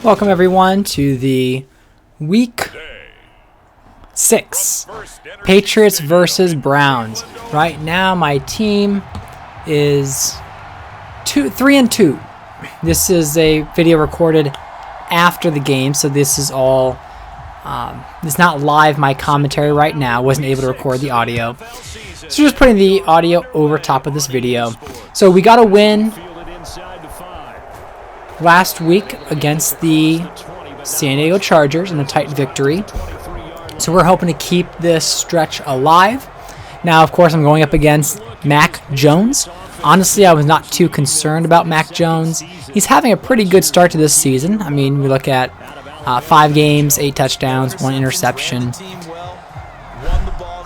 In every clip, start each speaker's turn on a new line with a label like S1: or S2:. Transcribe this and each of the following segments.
S1: Welcome everyone to the Week 6 Patriots versus Browns. Right now my team is 3-2. This is a video recorded after the game, so this is all it's not live, my commentary right now. Wasn't able to record the audio, so just putting the audio over top of this video. So we got a win last week against the San Diego Chargers in a tight victory. So we're hoping to keep this stretch alive. Now, of course, I'm going up against Mac Jones. Honestly, I was not too concerned about Mac Jones. He's having a pretty good start to this season. I mean, we look at 5 games, 8 touchdowns, 1 interception.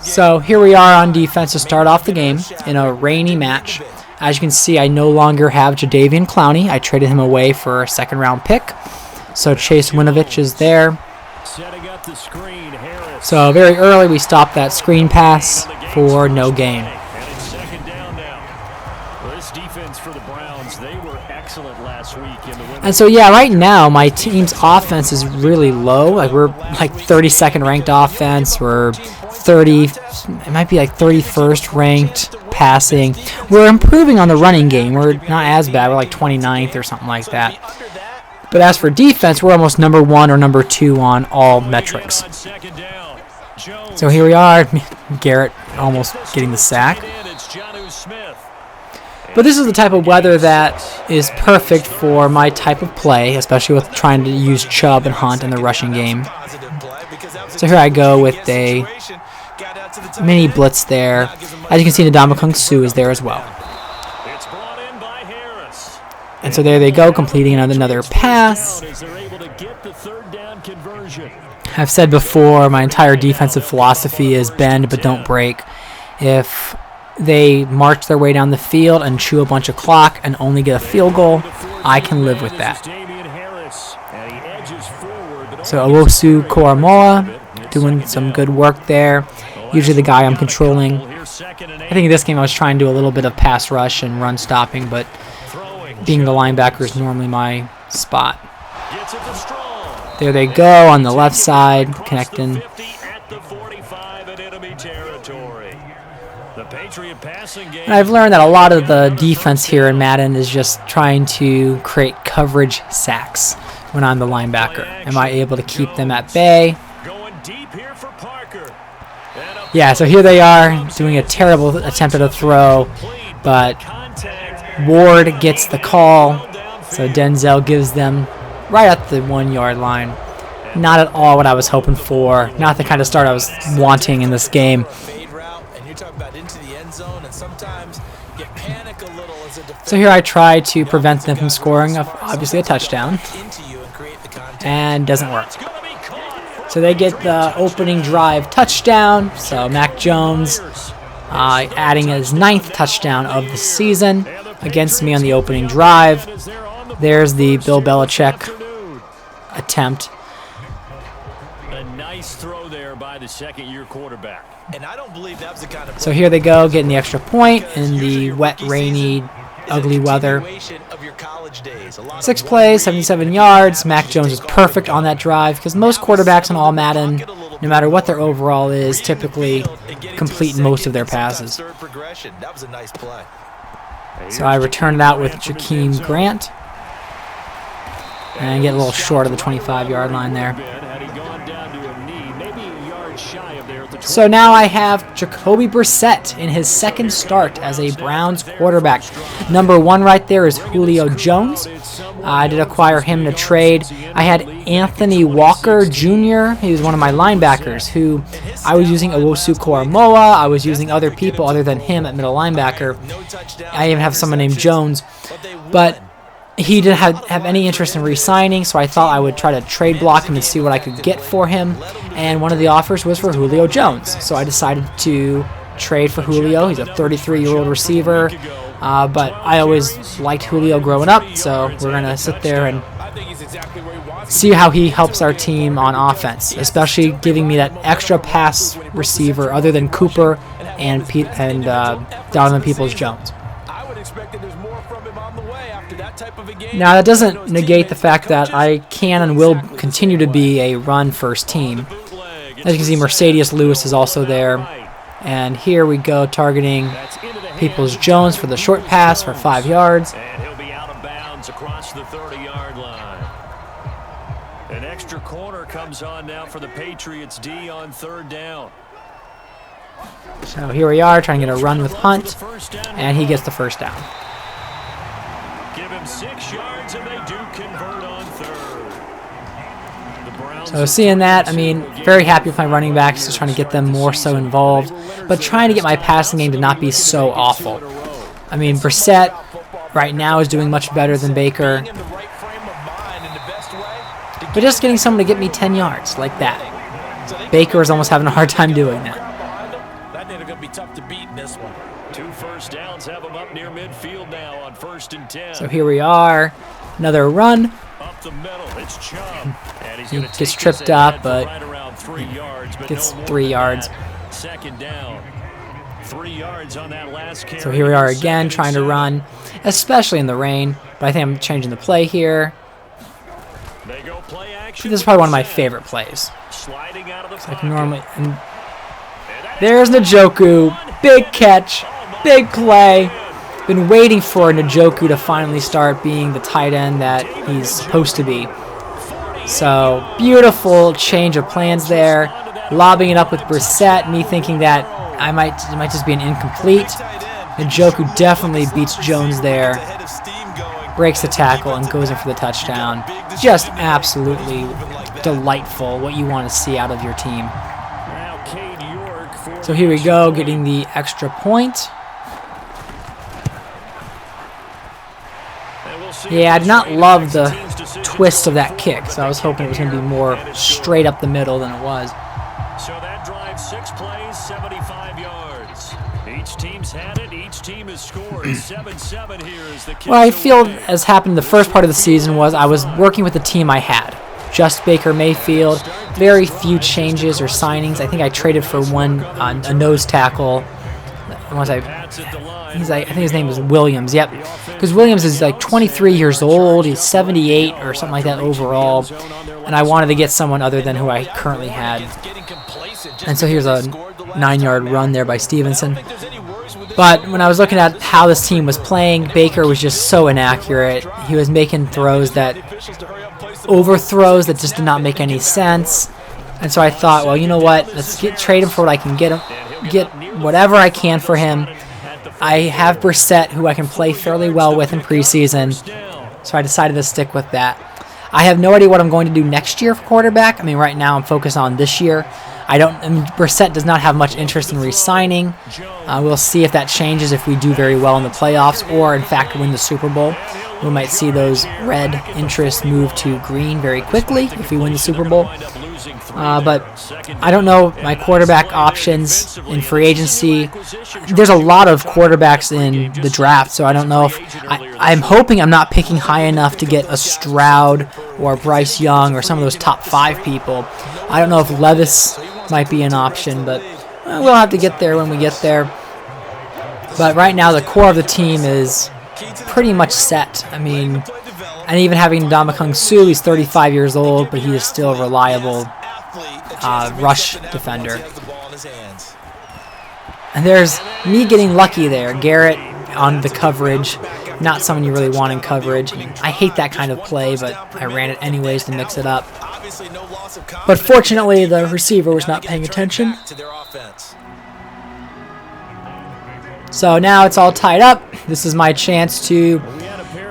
S1: So here we are on defense to start off the game in a rainy match. As you can see, I no longer have Jadeveon Clowney. I traded him away for a second-round pick. So Chase Winovich is there. So very early, we stopped that screen pass for no gain. And so yeah, right now my team's offense is really low. Like we're like 32nd ranked offense. We're 30, it might be like 31st ranked passing. We're improving on the running game. We're not as bad. We're like 29th or something like that. But as for defense, we're almost number 1 or number 2 on all metrics. So here we are, Garrett almost getting the sack. But this is the type of weather that is perfect for my type of play, especially with trying to use Chubb and Hunt in the rushing game. So here I go with a mini blitz there. As you can see, Ndamukong Suh is there as well. And so there they go, completing another pass. I've said before, my entire defensive philosophy is bend but don't break. If they march their way down the field and chew a bunch of clock and only get a field goal, I can live with that. So Owusu Koramoah doing some good work there. Usually the guy I'm controlling. I think in this game I was trying to do a little bit of pass rush and run stopping, but being the linebacker is normally my spot. There they go on the left side, connecting. And I've learned that a lot of the defense here in Madden is just trying to create coverage sacks when I'm the linebacker. Am I able to keep them at bay? Yeah, so here they are doing a terrible attempt at a throw, but Ward gets the call, so Denzel gives them right at the 1-yard line. Not at all what I was hoping for, not the kind of start I was wanting in this game. So here I try to prevent them from scoring, obviously a touchdown, and doesn't work. So they get the opening drive touchdown, so Mac Jones adding his 9th touchdown of the season against me on the opening drive. There's the Bill Belichick attempt.
S2: A nice throw there by the second-year quarterback. And I don't believe that was the kind of
S1: so here they go, getting the extra point in the wet, rainy, ugly weather. 6 plays, 77 yards. Mac Jones is perfect on that drive because most quarterbacks in all Madden, no matter what their overall is, typically complete most of their passes. So I return it out with Jakeem Grant and get a little short of the 25-yard line there. So now I have Jacoby Brissett in his 2nd start as a Browns quarterback. Number 1 right there is Julio Jones. I did acquire him in a trade. I had Anthony Walker Jr. He was one of my linebackers who I was using Owusu Koramoah. I was using other people other than him at middle linebacker. I even have someone named Jones. But he didn't have any interest in re-signing, so I thought I would try to trade block him and see what I could get for him. And one of the offers was for Julio Jones. So I decided to trade for Julio. He's a 33-year-old receiver, but I always liked Julio growing up, so we're going to sit there and see how he helps our team on offense, especially giving me that extra pass receiver other than Cooper and Donovan Peoples-Jones.
S3: I would expect that there's more from him on the way after that type of
S1: Now, that doesn't negate the fact that I can and will continue to be a run-first team. As you can see, Mercedes Lewis is also there. And here we go, targeting Peoples-Jones for the short pass for 5 yards.
S2: And he'll be out of bounds across the 30-yard line. An extra corner comes on now for the Patriots D on 3rd down.
S1: So here we are, trying to get a run with Hunt, and he gets the first down.
S2: Give him 6 yards, and they do convert on 3rd.
S1: So seeing that, I mean, very happy with my running backs, just trying to get them more so involved, but trying to get my passing game to not be so awful. I mean, Brissett right now is doing much better than Baker, but just getting someone to get me 10 yards like that. Baker is almost having a hard time doing that.
S3: Tough to beat in this one.
S2: 2 first downs have him up near midfield now on 1st and 10.
S1: So here we are, another run.
S2: Up the middle, it's Chubb. And he's
S1: He
S2: gonna
S1: gets
S2: take
S1: tripped
S2: this
S1: up,
S2: ahead
S1: but
S2: right around 3 yards, but
S1: gets
S2: no more
S1: 3
S2: than
S1: yards.
S2: that. 2nd down. 3 yards on that last carry.
S1: So here we are again,
S2: 2nd
S1: trying to
S2: and 7.
S1: run, especially in the rain. But I think I'm changing the play here.
S2: They go play
S1: I
S2: action.
S1: think this is probably one of my favorite plays.
S2: Sliding out of the
S1: I can
S2: pocket.
S1: normally. And there's Njoku, big catch, big play. Been waiting for Njoku to finally start being the tight end that he's supposed to be. So beautiful change of plans there. Lobbing it up with Brissett, me thinking that it might just be an incomplete. Njoku definitely beats Jones there, breaks the tackle, and goes in for the touchdown. Just absolutely delightful, what you want to see out of your team. So here we go, getting the extra point. Yeah, I did not love the twist of that kick, so I was hoping it was going to be more straight up the middle than it was.
S2: So that drive, 6 plays, 75 yards. Each team's had it. Each team has scored. 7-7 here is the kick.
S1: What I feel has happened the first part of the season was I was working with the team I had. Just Baker Mayfield, very few changes or signings. I think I traded for one a nose tackle. I think his name is Williams. Yep, because Williams is like 23 years old. He's 78 or something like that overall, and I wanted to get someone other than who I currently had. And so here's a 9-yard run there by Stevenson. But when I was looking at how this team was playing, Baker was just so inaccurate. He was making throws that overthrows that just did not make any sense. And so I thought, well, you know what? Let's trade him for what I can get whatever I can for him. I have Brissett, who I can play fairly well with in preseason, so I decided to stick with that. I have no idea what I'm going to do next year for quarterback. I mean, right now I'm focused on this year. Brissett does not have much interest in re-signing. We'll see if that changes if we do very well in the playoffs or, in fact, win the Super Bowl. We might see those red interests move to green very quickly if we win the Super Bowl. But I don't know my quarterback options in free agency. There's a lot of quarterbacks in the draft, so I don't know if I'm hoping I'm not picking high enough to get a Stroud or Bryce Young or some of those top 5 people. I don't know if Levis might be an option, but we'll have to get there when we get there. But right now the core of the team is pretty much set. I mean, and even having Ndamukong Suh, he's 35 years old, but he is still a reliable rush defender. And there's me getting lucky there. Garrett on the coverage, not someone you really want in coverage. I mean, I hate that kind of play, but I ran it anyways to mix it up. But fortunately, the receiver was not paying attention. So now it's all tied up. This is my chance to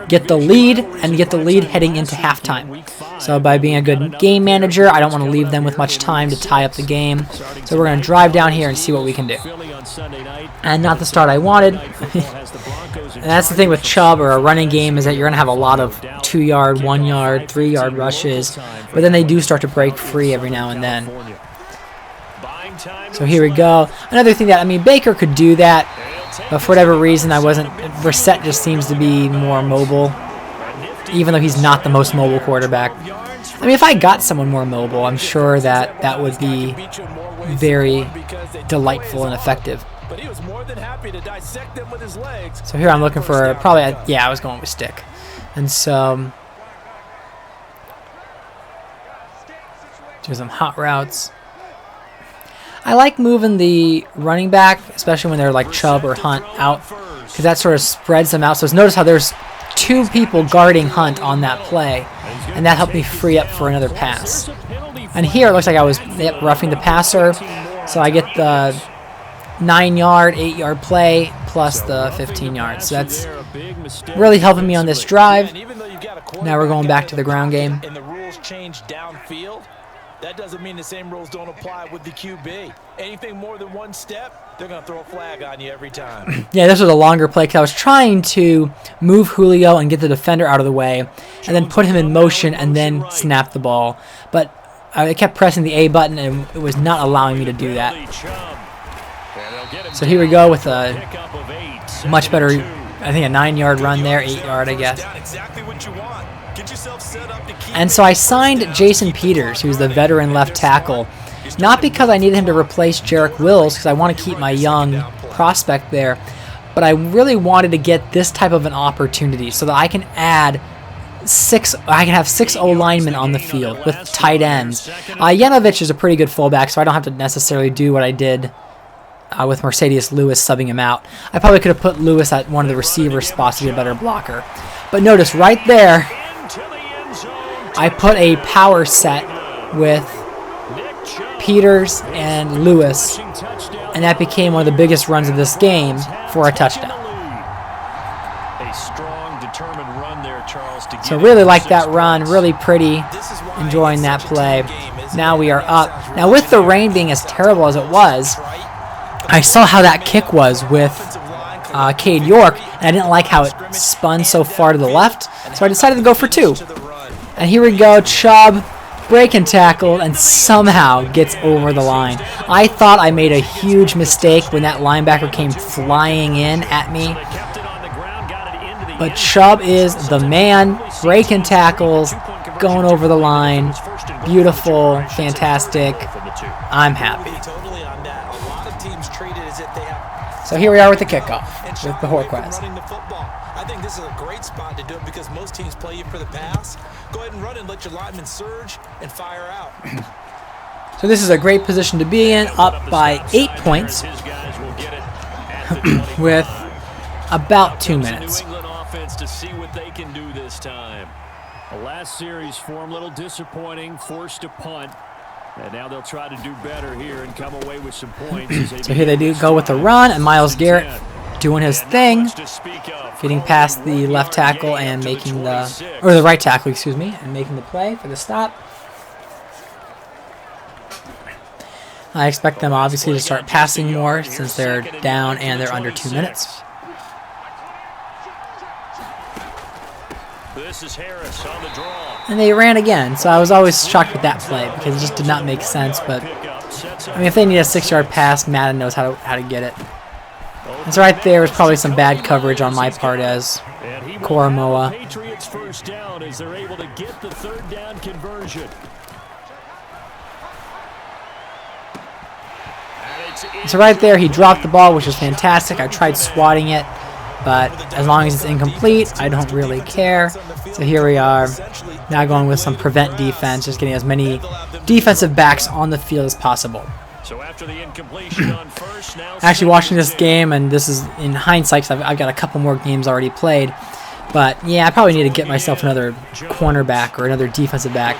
S1: get the lead and get the lead heading into halftime. So by being a good game manager, I don't want to leave them with much time to tie up the game. So we're going to drive down here and see what we can do. And not the start I wanted. And that's the thing with Chubb or a running game, is that you're going to have a lot of 2-yard, 1-yard, 3-yard rushes. But then they do start to break free every now and then. So here we go. Another thing that, I mean, Baker could do that. But for whatever reason, Brissett just seems to be more mobile, even though he's not the most mobile quarterback. I mean, if I got someone more mobile, I'm sure that would be very delightful and effective. So here I'm looking for probably, I was going with stick. And so, do some hot routes. I like moving the running back, especially when they're like Chubb or Hunt out, because that sort of spreads them out. So notice how there's 2 people guarding Hunt on that play, and that helped me free up for another pass. And here it looks like I was roughing the passer, so I get the 9-yard, 8-yard play plus the 15 yards. So that's really helping me on this drive. Now we're going back to the ground game.
S3: And the rules change downfield. That doesn't mean the same rules don't apply with the QB. Anything more than 1 step, they're going to throw a flag on you every time.
S1: Yeah, this was a longer play because I was trying to move Julio and get the defender out of the way and then put him in motion and then snap the ball. But I kept pressing the A button and it was not allowing me to do that. So here we go with a much better, I think a 9-yard run there, 8-yard I guess. And so I signed Jason Peters, who's the veteran left tackle, not because I needed him to replace Jarek Wills, because I want to keep my young prospect there, but I really wanted to get this type of an opportunity so that I can add I can have 6 O-linemen on the field with tight ends. Yanovich is a pretty good fullback, so I don't have to necessarily do what I did with Mercedes Lewis subbing him out. I probably could have put Lewis at one of the receiver spots to be a better blocker. But notice right there, I put a power set with Peters and Lewis, and that became one of the biggest runs of this game for a touchdown. So really like that run, really pretty, enjoying that play. Now we are up. Now with the rain being as terrible as it was, I saw how that kick was with Cade York, and I didn't like how it spun so far to the left, so I decided to go for 2. And here we go, Chubb breaking tackle and somehow gets over the line. I thought I made a huge mistake when that linebacker came flying in at me. But Chubb is the man, breaking tackles, going over the line. Beautiful, fantastic. I'm happy. So here we are with the kickoff with the Horquez.
S3: I think this is a great spot to do it because most teams play you for the pass. Go ahead and run and let your linemen surge and fire out.
S1: So this is a great position to be in, up by 8 points with about 2 minutes.
S2: To see what they can do this time. The last series form a little disappointing, forced to punt. And now they'll try to do better here and come away with some points.
S1: So here they do go with the run, and Myles Garrett doing his thing, getting past the left tackle and making the right tackle, excuse me, and making the play for the stop. I expect them obviously to start passing more since they're down and they're under 2 minutes.
S2: This is Harris on the draw.
S1: And they ran again, so I was always shocked with that play because it just did not make sense. But I mean, if they need a 6-yard pass, Madden knows how to get it. And so right there was probably some bad coverage on my part as Koromoa.
S2: Patriots first down as they're able to get the 3rd down conversion.
S1: So right there, he dropped the ball, which was fantastic. I tried swatting it, but as long as it's incomplete, I don't really care. So here we are, now going with some prevent defense, just getting as many defensive backs on the field as possible.
S2: So after the incompletion on first, now
S1: Actually watching this game, and this is in hindsight, 'cause I've got a couple more games already played. But yeah, I probably need to get myself another cornerback or another defensive back.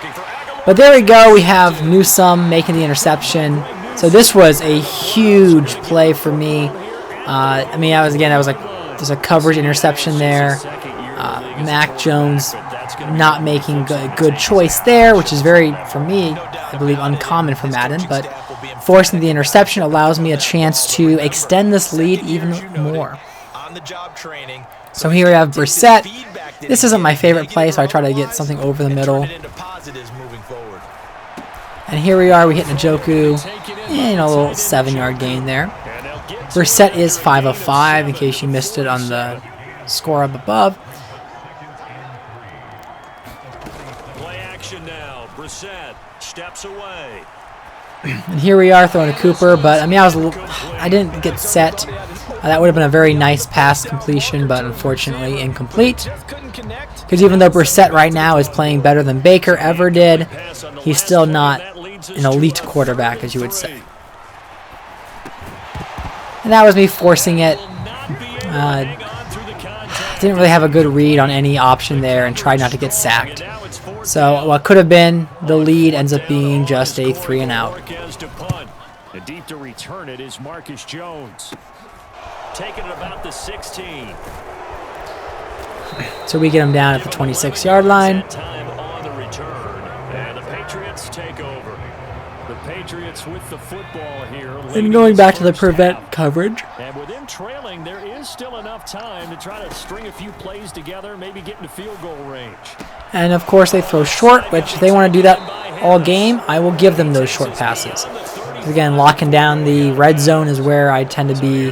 S1: But there we go, we have Newsome making the interception. So this was a huge play for me. I mean, I was like, there's a coverage interception there. Mac Jones not making a good choice there, which is very, for me, I believe, uncommon for Madden. But forcing the interception allows me a chance to extend this lead even more. So here we have Brissett. This isn't my favorite play, so I try to get something over the middle. And here we are, we hit Njoku, and a little 7-yard gain there. Brissett is 5 of 5, in case you missed it on the score up above.
S2: play action now. Brissett steps away.
S1: And here we are throwing to Cooper, but I mean, I didn't get set That would have been a very nice pass completion, but unfortunately incomplete. Because even though Brissett right now is playing better than Baker ever did, he's still not an elite quarterback, as you would say. And that was me forcing it. Didn't really have a good read on any option there and tried not to get sacked. So what could have been the lead ends up being just a 3-and-out.
S2: Deep to return it is Marcus Jones. Taking it about the 16.
S1: So we get him down at the 26-yard line.
S2: Time on the return, and the Patriots take over. The Patriots with the football here.
S1: And going back to the prevent coverage.
S2: And with them trailing, there is still enough time to try to string a few plays together, maybe get into field goal range.
S1: And of course they throw short, which if they want to do that all game, I will give them those short passes. Again, locking down the red zone is where I tend to be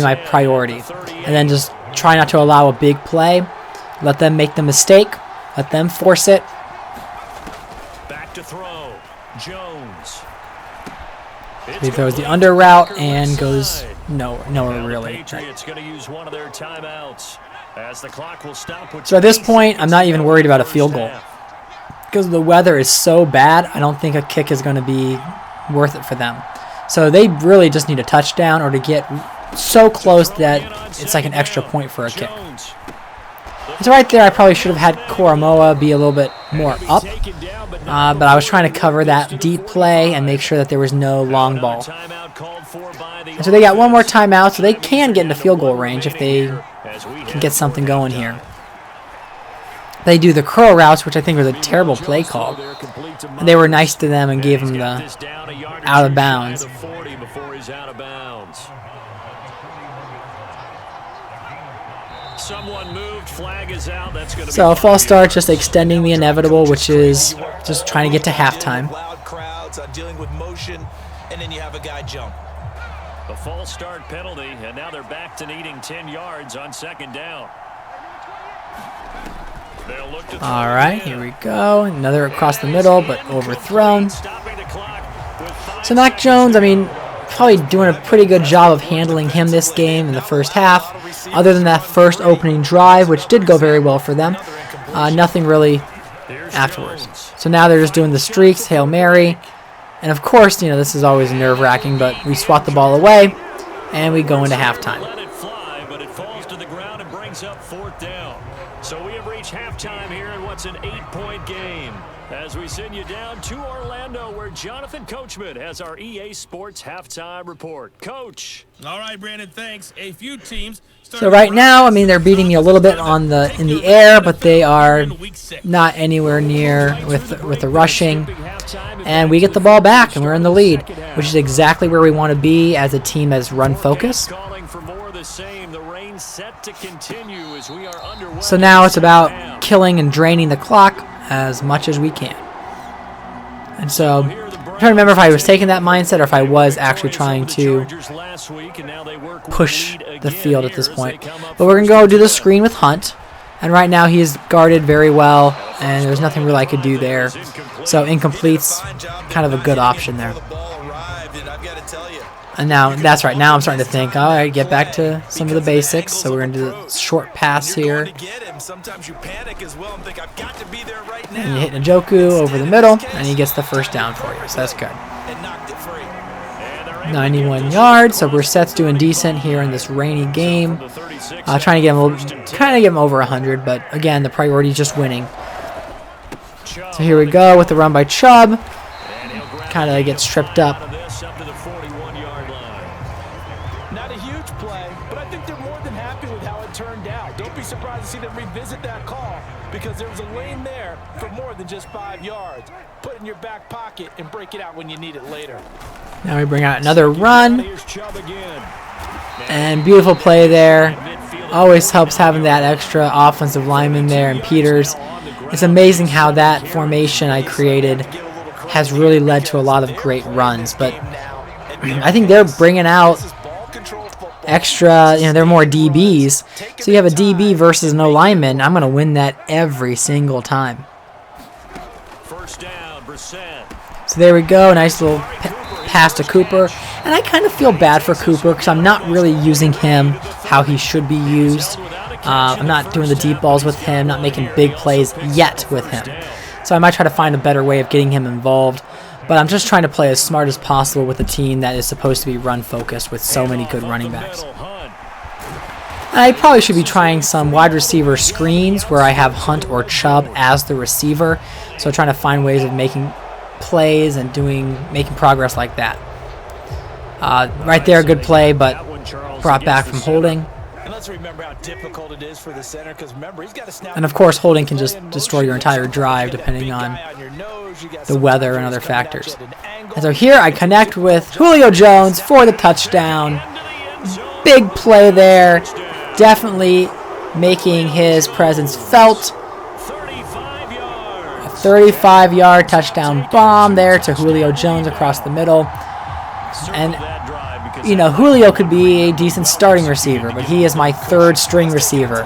S1: my priority. And then just try not to allow a big play. Let them make the mistake. Let them force it.
S2: Back to throw. Jones.
S1: He throws the under route and goes nowhere really.
S2: Patriots going to use one of their timeouts as the clock will stop.
S1: So at this point, I'm not even worried about a field goal. Because the weather is so bad, I don't think a kick is going to be worth it for them. So they really just need a touchdown or to get so close that it's like an extra point for a kick. So right there, I probably should have had Koromoa be a little bit more up. But I was trying to cover that deep play and make sure that there was no long ball. And so they got one more timeout, so they can get into field goal range if they can get something going here. They do the curl routes, which I think was a terrible play call. And they were nice to them and gave them the out of bounds. So a false start, just extending the inevitable, which is just trying to get to halftime.
S2: The false start penalty, and now they're back to needing 10 yards on second down.
S1: All right, here we go. Another across the middle, but overthrown. So Mac Jones, I mean, probably doing a pretty good job of handling him this game in the first half. Other than that first opening drive, which did go very well for them. Nothing really afterwards. So now they're just doing the streaks, Hail Mary. And of course, this is always nerve-wracking, but we swat the ball away, and we go into halftime.
S2: So we have reached halftime here in what's an 8-point game. As we send you down to Orlando, where Jonathan Coachman has our EA Sports halftime report. Coach.
S4: All right, Brandon, thanks. A few teams.
S1: So right now, I mean, they're beating me a little bit in the air, but they are not anywhere near with the rushing. And we get the ball back, and we're in the lead, which is exactly where we want to be as a team that's run focused. So now it's about killing and draining the clock as much as we can. And so I'm trying to remember if I was taking that mindset or if I was actually trying to push the field at this point. But we're going to go do the screen with Hunt. And right now he's guarded very well, and there's nothing really I could do there. So incomplete's kind of a good option there. And now, that's right, now I'm starting to think, all right, get back to some of the basics. So we're going to do the short pass here. And you hit Njoku over the middle, and he gets the first down for you. So that's good. 91 yards, so Brissett's doing decent here in this rainy game. Trying to get him over 100, but again, the priority is just winning. So here we go with the run by Chubb. Kind of gets tripped up.
S3: Not a huge play, but I think they're more than happy with how it turned out. Don't be surprised to see them revisit that call because there was a lane there for more than just 5 yards. Put it in your back pocket and break it out when you need it later.
S1: Now we bring out another run. And beautiful play there. Always helps having that extra offensive lineman there and Peters. It's amazing how that formation I created has really led to a lot of great runs. But I think they're bringing out extra, they're more DBs. So you have a DB versus no lineman. I'm going to win that every single time. So there we go. Nice little pass to Cooper. And I kind of feel bad for Cooper because I'm not really using him how he should be used. I'm not doing the deep balls with him, not making big plays yet with him. So I might try to find a better way of getting him involved. But I'm just trying to play as smart as possible with a team that is supposed to be run-focused with so many good running backs. And I probably should be trying some wide receiver screens where I have Hunt or Chubb as the receiver. So trying to find ways of making plays and making progress like that. Right there, good play, but brought back from holding.
S3: Remember how difficult it is for the center, because remember, he's got to snap.
S1: And of course, holding can just destroy your entire drive depending on the weather and other factors. And so here I connect with Julio Jones for the touchdown. Big play there. Definitely making his presence felt. A 35-yard touchdown bomb there to Julio Jones across the middle. And you know, Julio could be a decent starting receiver, but he is my third string receiver,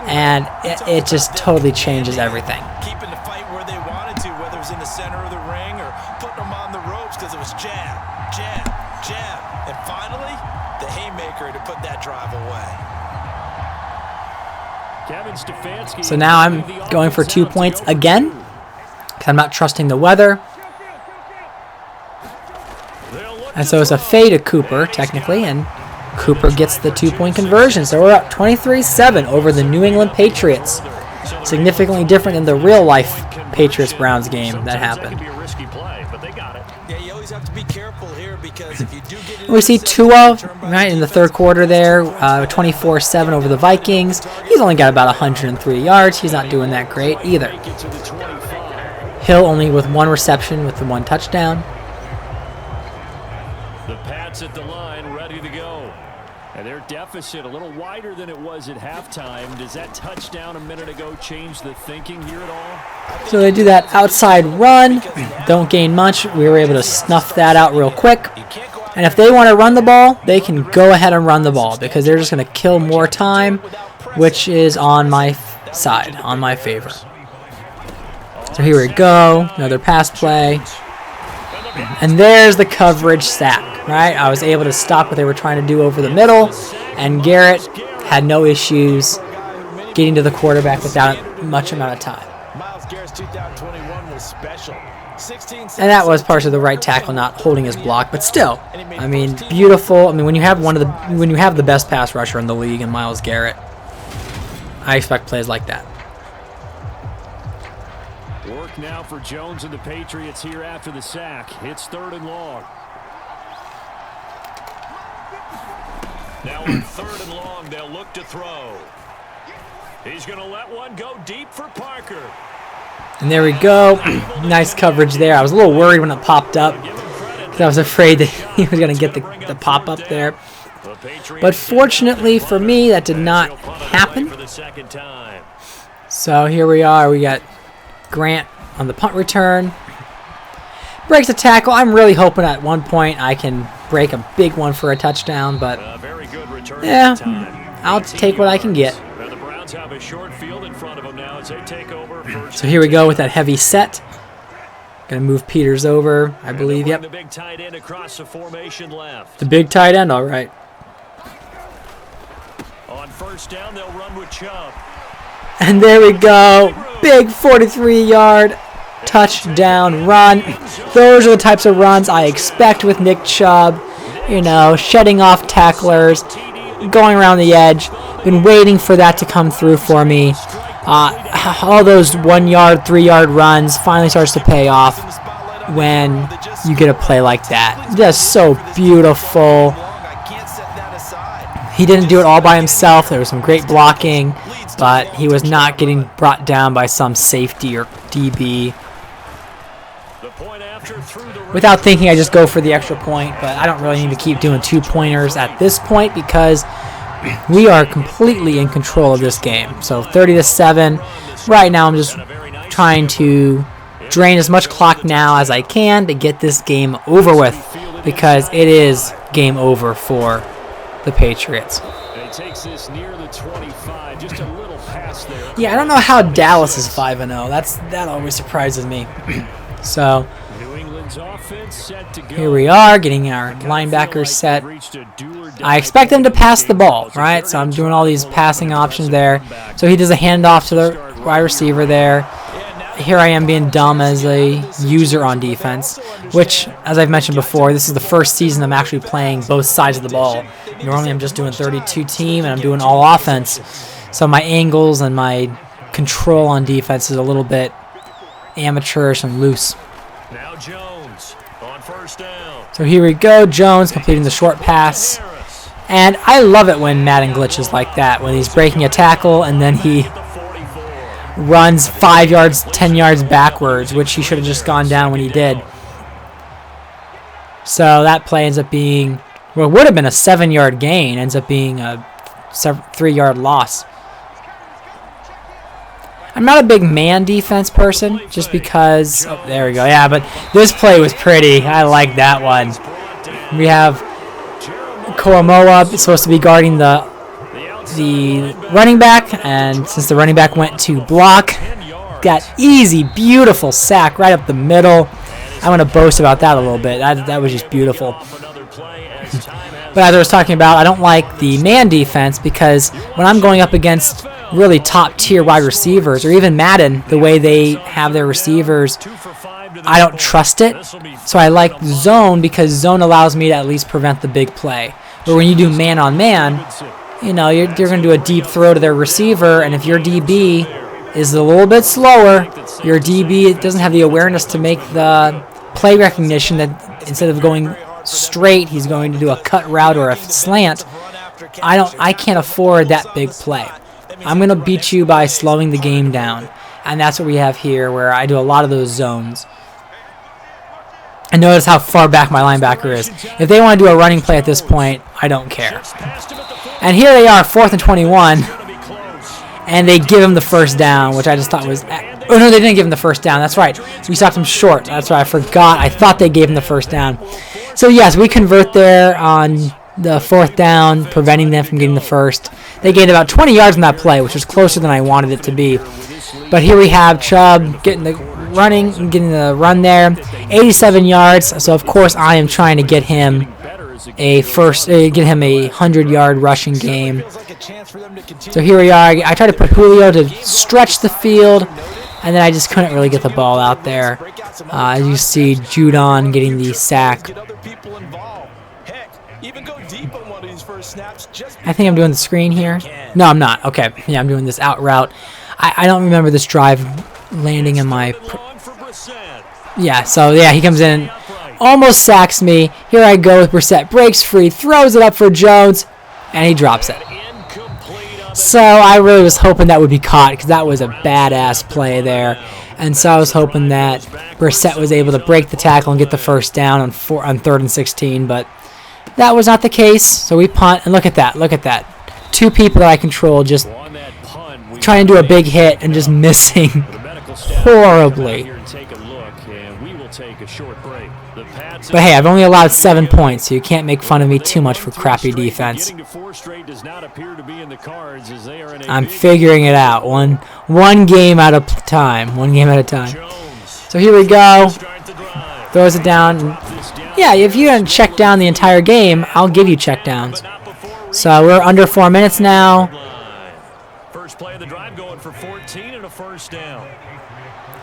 S1: and it just totally changes everything.
S3: Keeping the fight where they wanted to, whether it was in the center of the ring or putting them on the ropes, because it was jab, jab, jab, and finally the haymaker to put that drive away.
S1: So now I'm going for 2 points again, because I'm not trusting the weather. And so it's a fade to Cooper, technically, and Cooper gets the 2-point conversion. So we're up 23-7 over the New England Patriots. Significantly different than the real-life Patriots-Browns game that happened. We see Tua, right, in the third quarter there, 24-7 over the Vikings. He's only got about 103 yards. He's not doing that great either. Hill only with 1 reception with the 1 touchdown.
S2: At the line, ready to go. And their deficit a little wider than it was at halftime. Does that touchdown a minute ago change the thinking here at all?
S1: So they do that outside run. Don't gain much. We were able to snuff that out real quick. And if they want to run the ball, they can go ahead and run the ball because they're just going to kill more time, which is on my side, on my favor. So here we go. Another pass play. And there's the coverage sack, right? I was able to stop what they were trying to do over the middle, and Garrett had no issues getting to the quarterback without much amount of time. And that was partially of the right tackle not holding his block, but still, I mean, beautiful. I mean, when you have the best pass rusher in the league in Myles Garrett, I expect plays like that.
S2: Work now for Jones and the Patriots here after the sack. It's 3rd and long. Now on 3rd and long, they'll look to throw. He's going to let one go deep for Parker.
S1: And there we go. Nice coverage there. I was a little worried when it popped up because I was afraid that he was going to get the pop-up there. But fortunately for me, that did not happen. So here we are. We got Grant on the punt return. Breaks a tackle. I'm really hoping at one point I can break a big one for a touchdown, but yeah, I'll take what I can get. So here we go with that heavy set. Gonna move Peters over, I believe. Yep. The big tight end across the formation left. The big tight end, all right.
S2: On 1st down, they'll run with Chubb.
S1: And there we go. Big 43-yard touchdown run. Those are the types of runs I expect with Nick Chubb. You know, shedding off tacklers, going around the edge. Been waiting for that to come through for me. All those 1-yard, 3-yard runs finally starts to pay off when you get a play like that. Just so beautiful. He didn't do it all by himself. There was some great blocking, but he was not getting brought down by some safety or DB. Without thinking, I just go for the extra point, but I don't really need to keep doing 2-pointers at this point because we are completely in control of this game. So 30-7. Right now I'm just trying to drain as much clock now as I can to get this game over with because it is game over for the Patriots. Yeah, I don't know how Dallas is 5-0. That always surprises me. So Here we are, getting our linebackers set. I expect him to pass the ball, right? So I'm doing all these passing options there. So he does a handoff to the wide receiver there. Here I am being dumb as a user on defense, which, as I've mentioned before, this is the first season I'm actually playing both sides of the ball. Normally I'm just doing 32 team and I'm doing all offense. So my angles and my control on defense is a little bit amateurish and loose.
S2: Now Jones on first down.
S1: So here we go, Jones completing the short pass. And I love it when Madden glitches like that, when he's breaking a tackle and then he runs 5 yards, 10 yards backwards, which he should have just gone down when he did. So that play ends up being, well, it would have been a 7-yard gain, ends up being a 3-yard loss. I'm not a big man defense person, just because, oh, there we go, yeah, but this play was pretty. I like that one. We have Koromoa supposed to be guarding the running back, and since the running back went to block, got easy, beautiful sack right up the middle. I want to boast about that a little bit. That was just beautiful. But as I was talking about, I don't like the man defense because when I'm going up against really top-tier wide receivers, or even Madden, the way they have their receivers, I don't trust it. So I like zone because zone allows me to at least prevent the big play. But when you do man-on-man, you know, you're going to do a deep throw to their receiver, and if your DB is a little bit slower, your DB doesn't have the awareness to make the play recognition that instead of going straight, he's going to do a cut route or a slant. I can't afford that big play. I'm going to beat you by slowing the game down, and that's what we have here, where I do a lot of those zones. And notice how far back my linebacker is. If they want to do a running play at this point, I don't care. And here they are, 4th and 21, and they give him the first down, which I just thought was... Oh, no, they didn't give him the first down. That's right. We stopped him short. That's right. I forgot. I thought they gave him the first down. So, yes, we convert there on the 4th down, preventing them from getting the first. They gained about 20 yards in that play, which was closer than I wanted it to be. But here we have Chubb getting the run there, 87 yards. So, of course, I am trying to get him a 100-yard rushing game. So here we are. I tried to put Julio to stretch the field, and then I just couldn't really get the ball out there. As you see, Judon getting the sack. I think I'm doing the screen here. No, I'm not. Okay. Yeah, I'm doing this out route. I don't remember this drive landing in my... Yeah, so yeah, he comes in, almost sacks me. Here I go with Brissett. Breaks free, throws it up for Jones, and he drops it. So I really was hoping that would be caught because that was a badass play there. And so I was hoping that Brissett was able to break the tackle and get the first down on 3rd and 16, but that was not the case. So we punt, and look at that. Look at that. 2 people that I control just trying to do a big hit and just missing horribly. But hey, I've only allowed 7 points, so you can't make fun of me too much for crappy defense. I'm figuring it out, one game at a time. One game at a time. So here we go. Throws it down. Yeah, if you don't check down the entire game, I'll give you check downs. So we're under 4 minutes now.
S2: First play of the drive going for 14 and a first down.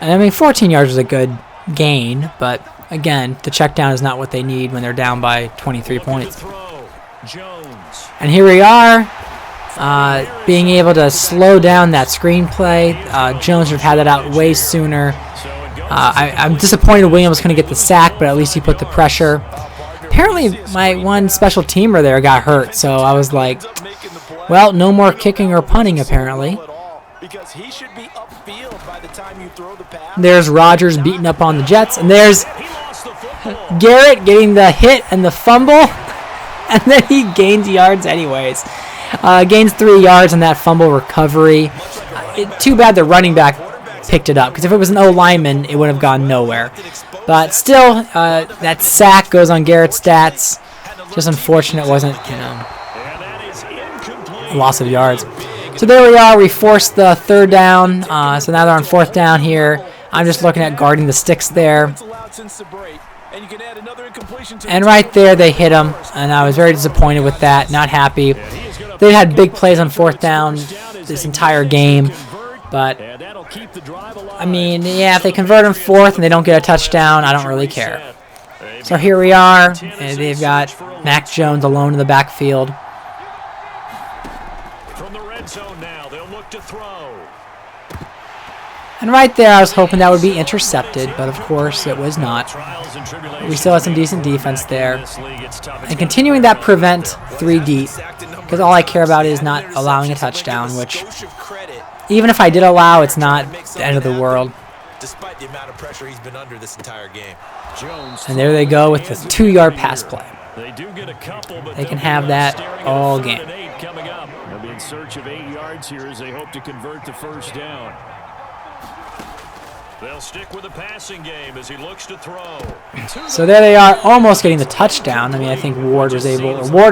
S1: And I mean, 14 yards is a good gain, but again, the check down is not what they need when they're down by 23 points. And here we are, being able to slow down that screenplay. Jones should have had that out way sooner. I'm disappointed Williams couldn't get the sack, but at least he put the pressure. Apparently, my one special teamer there got hurt, so I was like, well, no more kicking or punting, apparently. There's Rodgers beating up on the Jets, and there's Garrett getting the hit and the fumble, and then he gains yards anyways. Gains 3 yards on that fumble recovery. Too bad the running back picked it up, because if it was an O-lineman, it would have gone nowhere. But still, that sack goes on Garrett's stats. Just unfortunate it wasn't, a loss of yards. So there we are. We forced the 3rd down. So now they're on 4th down here. I'm just looking at guarding the sticks there.
S3: And you can add another incompletion to
S1: And right there, they hit him, and I was very disappointed with that. Not happy. They had big plays on 4th down this entire game, but I mean, yeah, if they convert on 4th and they don't get a touchdown, I don't really care. So here we are, and they've got Mac Jones alone in the backfield.
S2: From the red zone now, they'll look to throw.
S1: And right there, I was hoping that would be intercepted, but of course it was not. We still had some decent defense there. And continuing that prevent 3 deep, because all I care about is not allowing a touchdown, which even if I did allow, it's not the end of the world.
S3: Despite the amount of pressure he's been under this entire game.
S1: And there they go with the 2-yard pass play. They can have that all game.
S2: They'll be in search of 8 yards here as they hope to convert the first down. They'll stick with the passing game as he looks to throw.
S1: So there they are, almost getting the touchdown. I mean, I think Ward or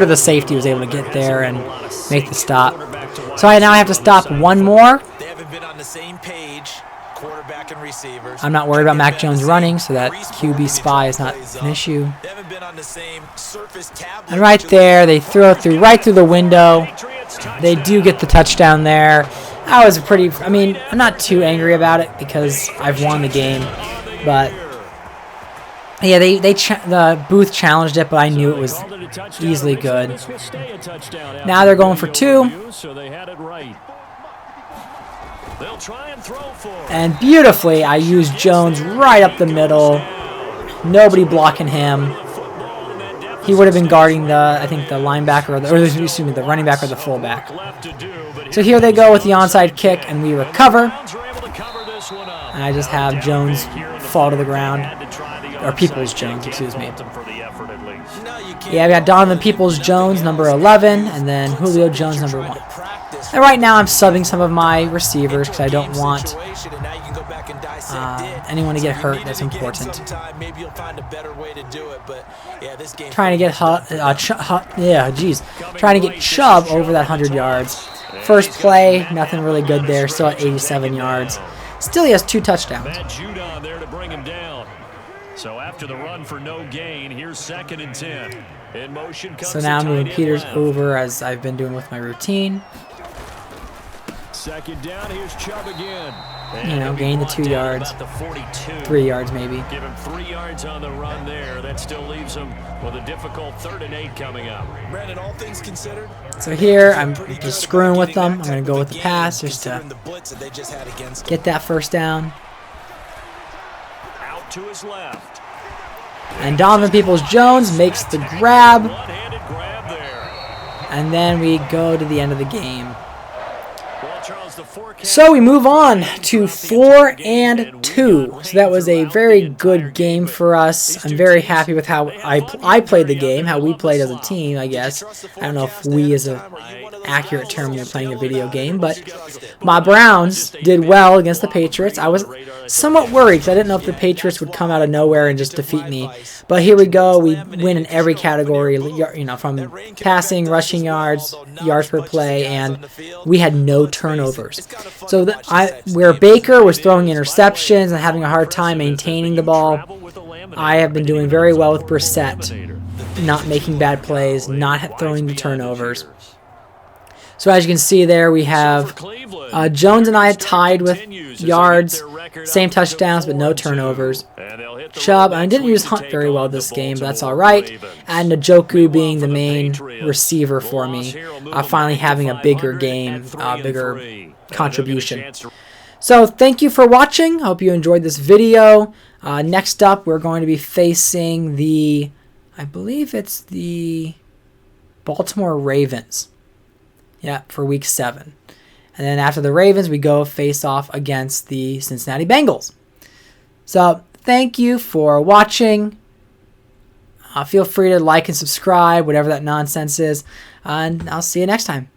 S1: the safety was able to get there and make the stop. So I now have to stop one more.
S3: They haven't been on the same page, quarterback and receivers.
S1: I'm not worried about Mac Jones running, so that QB spy is not an issue.
S3: They haven't been on the same surface tablet.
S1: And right there, they throw it through right through the window. They do get the touchdown there. I was I mean, I'm not too angry about it because I've won the game, but yeah, the booth challenged it, but I knew it was easily good. Now they're going for 2. And beautifully, I used Jones right up the middle. Nobody blocking him. He would have been guarding I think the linebacker, or the running back or the fullback. So here they go with the onside kick, and we recover. And I just have Jones fall to the ground. Or Peoples-Jones, excuse me. Yeah, we got Donovan Peoples-Jones, number 11, and then Julio Jones, number 1. And right now I'm subbing some of my receivers because I don't want anyone to get hurt. That's important. Trying to get trying to get Chubb over that 100 yards. First play, nothing really good there. Still at 87 yards. Still, he has 2 touchdowns.
S2: So after the run for no gain, here's 2nd and 10. In motion comes
S1: so now I'm moving Peters over as I've been doing with my routine.
S2: 2nd down, here's Chubb again.
S1: You know, gain the 2 yards. 3 yards maybe.
S2: Give him 3 yards on the run there. That still leaves him with a difficult 3rd and 8 coming up.
S3: Brandon, all things considered.
S1: So here I'm just screwing with them. I'm going to go with the pass just to get that first down.
S2: Out to his left.
S1: And Donovan Peoples-Jones makes the grab. And then we go to the end of the game. So we move on to 4-2. So that was a very good game for us. I'm very happy with how I played the game, how we played as a team, I guess. I don't know if we is an accurate term when you're playing a video game, but my Browns did well against the Patriots. I was somewhat worried because I didn't know if the Patriots would come out of nowhere and just defeat me. But here we go. We win in every category, you know, from passing, rushing yards, yards per play, and we had no turnovers. So where Baker was throwing interceptions and having a hard time maintaining the ball, I have been doing very well with Brissett, not making bad plays, not throwing the turnovers. So as you can see there, we have Jones and I tied with yards, same touchdowns, but no turnovers. Chubb, I didn't use Hunt very well this game, but that's all right. And Njoku being the main receiver for me, finally having a bigger game, bigger contribution. So thank you for watching. I hope you enjoyed this video. Next up, we're going to be facing I believe it's the Baltimore Ravens. Yeah, for week 7. And then after the Ravens, we go face off against the Cincinnati Bengals. So thank you for watching. Feel free to like and subscribe, whatever that nonsense is. And I'll see you next time.